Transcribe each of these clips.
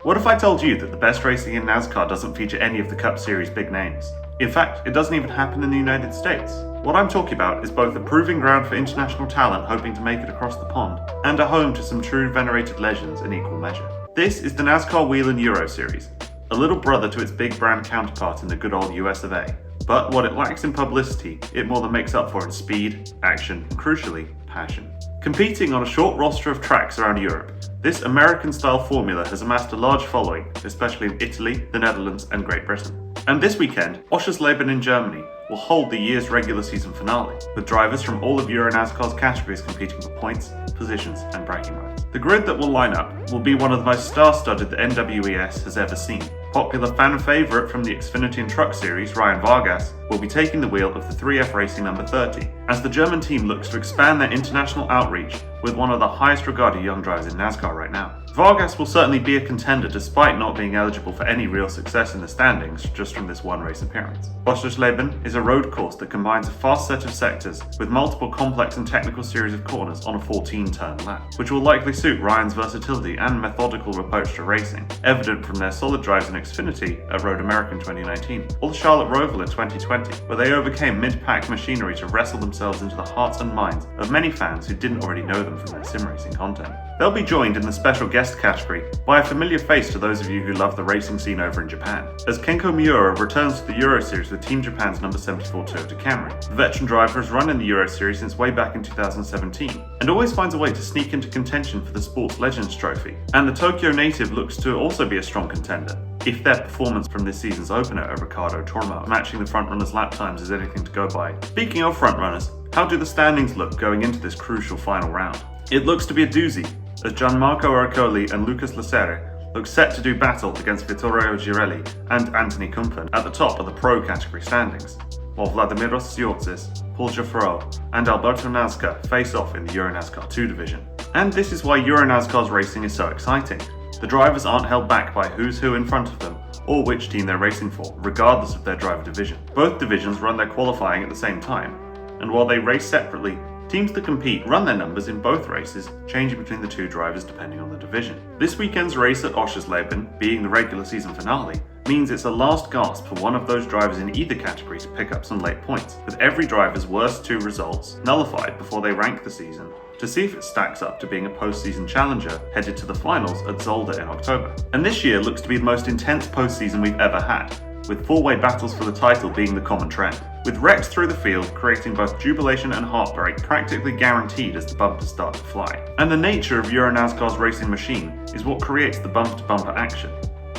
What if I told you that the best racing in NASCAR doesn't feature any of the Cup Series big names? In fact, it doesn't even happen in the United States. What I'm talking about is both a proving ground for international talent hoping to make it across the pond, and a home to some true venerated legends in equal measure. This is the NASCAR Whelen Euro Series, a little brother to its big brand counterpart in the good old US of A. But what it lacks in publicity, it more than makes up for in speed, action, and crucially, passion. Competing on a short roster of tracks around Europe, this American-style formula has amassed a large following, especially in Italy, the Netherlands, and Great Britain. And this weekend, Oschersleben Germany will hold the year's regular season finale, with drivers from all of EuroNASCAR's categories competing for points, positions, and bragging rights. The grid that will line up will be one of the most star-studded the NWES has ever seen. Popular fan favourite from the Xfinity and Truck Series, Ryan Vargas, will be taking the wheel of the 3F Racing number 30, as the German team looks to expand their international outreach with one of the highest regarded young drivers in NASCAR right now. Vargas will certainly be a contender despite not being eligible for any real success in the standings just from this one race appearance. Oschersleben is a road course that combines a fast set of sectors with multiple complex and technical series of corners on a 14-turn lap, which will likely suit Ryan's versatility and methodical approach to racing, evident from their solid drives in Xfinity at Road America in 2019, or the Charlotte Roval in 2020, where they overcame mid-pack machinery to wrestle themselves into the hearts and minds of many fans who didn't already know them from their sim racing content. They'll be joined in the special guest category by a familiar face to those of you who love the racing scene over in Japan, as Keiko Miura returns to the Euro Series with Team Japan's number 74 Toyota Camry. The veteran driver has run in the Euro Series since way back in 2017, and always finds a way to sneak into contention for the Sports Legends Trophy. And the Tokyo native looks to also be a strong contender, if their performance from this season's opener at Ricardo Tormo matching the frontrunners' lap times is anything to go by. Speaking of frontrunners, how do the standings look going into this crucial final round? It looks to be a doozy, as Gianmarco Arcoli and Lucas Lasere look set to do battle against Vittorio Girelli and Anthony Kumpen at the top of the Pro category standings, while Vladimiros Siotzis, Paul Jaffarel, and Alberto Nasca face off in the EuroNASCAR 2 division. And this is why EuroNASCAR's racing is so exciting. The drivers aren't held back by who's who in front of them or which team they're racing for, regardless of their driver division. Both divisions run their qualifying at the same time, and while they race separately, teams that compete run their numbers in both races, changing between the two drivers depending on the division. This weekend's race at Oschersleben, being the regular season finale, means it's a last gasp for one of those drivers in either category to pick up some late points, with every driver's worst two results nullified before they rank the season, to see if it stacks up to being a postseason challenger headed to the finals at Zolder in October. And this year looks to be the most intense postseason we've ever had, with four-way battles for the title being the common trend, with wrecks through the field creating both jubilation and heartbreak practically guaranteed as the bumpers start to fly. And the nature of EuroNASCAR's racing machine is what creates the bumper-to-bumper action,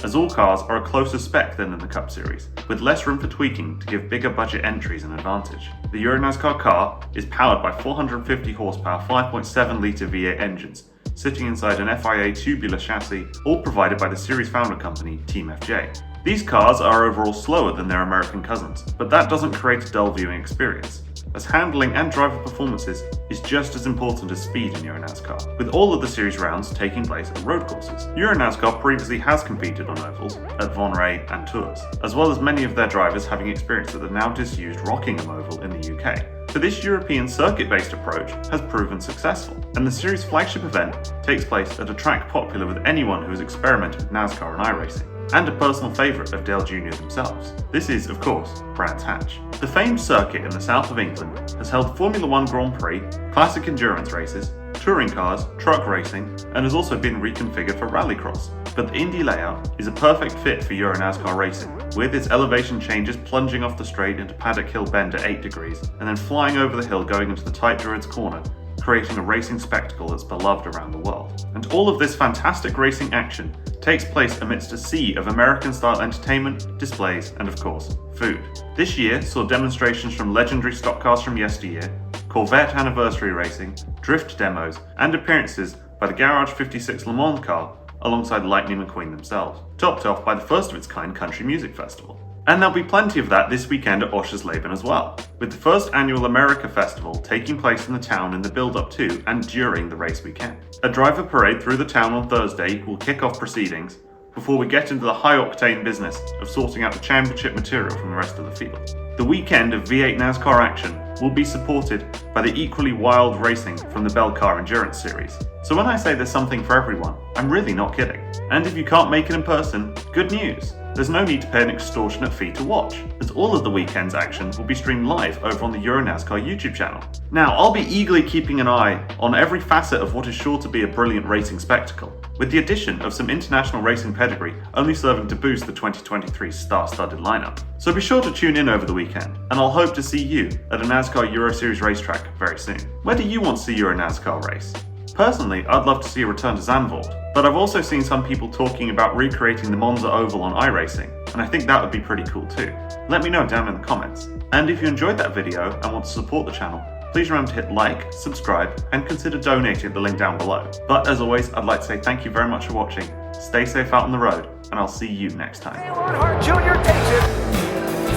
as all cars are a closer spec than in the Cup Series, with less room for tweaking to give bigger budget entries an advantage. The EuroNASCAR car is powered by 450 horsepower 5.7 litre V8 engines, sitting inside an FIA tubular chassis, all provided by the series founder company Team FJ. These cars are overall slower than their American cousins, but that doesn't create a dull viewing experience, as handling and driver performances is just as important as speed in EuroNASCAR, with all of the series rounds taking place at road courses. EuroNASCAR previously has competed on ovals at Von Ray and Tours, as well as many of their drivers having experience at the now disused Rockingham Oval in the UK. So this European circuit-based approach has proven successful, and the series' flagship event takes place at a track popular with anyone who has experimented with NASCAR and iRacing, and a personal favourite of Dale Jr. themselves. This is, of course, Brands Hatch. The famed circuit in the south of England has held Formula One Grand Prix, classic endurance races, touring cars, truck racing, and has also been reconfigured for rallycross. But the Indy layout is a perfect fit for EuroNASCAR racing, with its elevation changes plunging off the straight into Paddock Hill Bend at 8 degrees, and then flying over the hill going into the tight Druids Corner, creating a racing spectacle that's beloved around the world. And all of this fantastic racing action takes place amidst a sea of American-style entertainment, displays, and of course, food. This year saw demonstrations from legendary stock cars from yesteryear, Corvette anniversary racing, drift demos, and appearances by the Garage 56 Le Mans car alongside Lightning McQueen themselves, topped off by the first of its kind country music festival. And there'll be plenty of that this weekend at Oschersleben as well, with the first annual America Festival taking place in the town in the build-up to and during the race weekend. A driver parade through the town on Thursday will kick off proceedings, before we get into the high-octane business of sorting out the championship material from the rest of the field. The weekend of V8 NASCAR action will be supported by the equally wild racing from the Bell Car Endurance Series. So when I say there's something for everyone, I'm really not kidding. And if you can't make it in person, good news! There's no need to pay an extortionate fee to watch, as all of the weekend's action will be streamed live over on the EuroNASCAR YouTube channel. Now, I'll be eagerly keeping an eye on every facet of what is sure to be a brilliant racing spectacle, with the addition of some international racing pedigree only serving to boost the 2023 star-studded lineup. So be sure to tune in over the weekend, and I'll hope to see you at a NASCAR Euro Series racetrack very soon. Where do you want to see your NASCAR race? Personally, I'd love to see a return to Zandvoort, but I've also seen some people talking about recreating the Monza Oval on iRacing, and I think that would be pretty cool too. Let me know down in the comments. And if you enjoyed that video and want to support the channel, please remember to hit like, subscribe, and consider donating at the link down below. But as always, I'd like to say thank you very much for watching, stay safe out on the road, and I'll see you next time. Earnhardt Jr. takes it.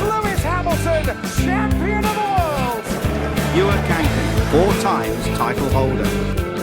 Lewis Hamilton, champion of the world. Keiko, 4 times title holder.